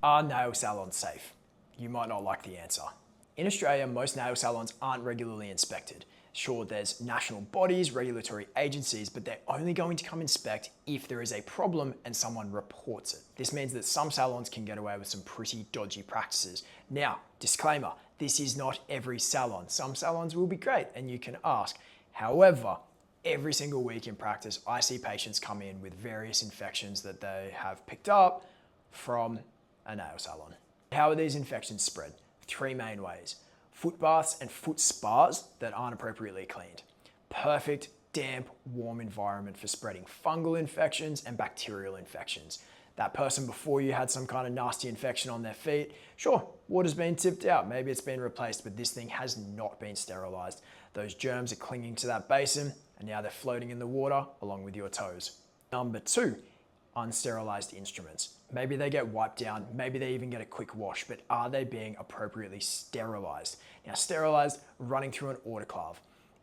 Are nail salons safe? You might not like the answer. In Australia, most nail salons aren't regularly inspected. Sure, there's national bodies, regulatory agencies, but they're only going to come inspect if there is a problem and someone reports it. This means that some salons can get away with some pretty dodgy practices. Now, disclaimer, this is not every salon. Some salons will be great and you can ask. However, every single week in practice, I see patients come in with various infections that they have picked up from a nail salon. How are these infections spread? Three main ways. Foot baths and foot spas that aren't appropriately cleaned. Perfect, damp, warm environment for spreading fungal infections and bacterial infections. That person before you had some kind of nasty infection on their feet. Sure, water's been tipped out, maybe it's been replaced, but this thing has not been sterilized. Those germs are clinging to that basin and now they're floating in the water along with your toes. Number two, unsterilized instruments. Maybe they get wiped down, maybe they even get a quick wash, but are they being appropriately sterilized? Now, sterilized, running through an autoclave.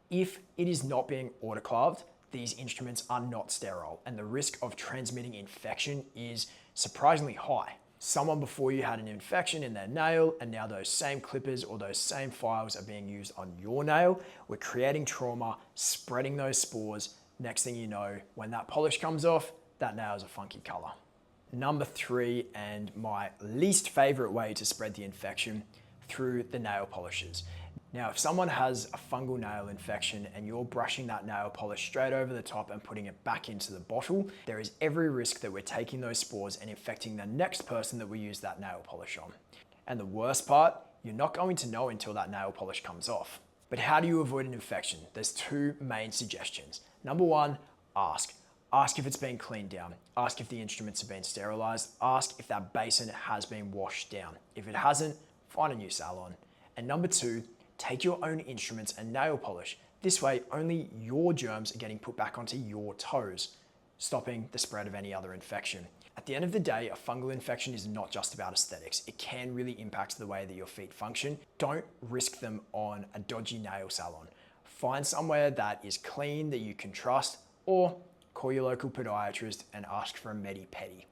If it is not being autoclaved, these instruments are not sterile, and the risk of transmitting infection is surprisingly high. Someone before you had an infection in their nail, and now those same clippers or those same files are being used on your nail. We're creating trauma, spreading those spores. Next thing you know, when that polish comes off, that nail is a funky color. Number three, and my least favorite way to spread the infection, through the nail polishes. Now, if someone has a fungal nail infection and you're brushing that nail polish straight over the top and putting it back into the bottle, there is every risk that we're taking those spores and infecting the next person that we use that nail polish on. And the worst part, you're not going to know until that nail polish comes off. But how do you avoid an infection? There's two main suggestions. Number one, ask. Ask if it's been cleaned down. Ask if the instruments have been sterilized. Ask if that basin has been washed down. If it hasn't, find a new salon. And number two, take your own instruments and nail polish. This way, only your germs are getting put back onto your toes, stopping the spread of any other infection. At the end of the day, a fungal infection is not just about aesthetics. It can really impact the way that your feet function. Don't risk them on a dodgy nail salon. Find somewhere that is clean, that you can trust, or call your local podiatrist and ask for a medi-pedi.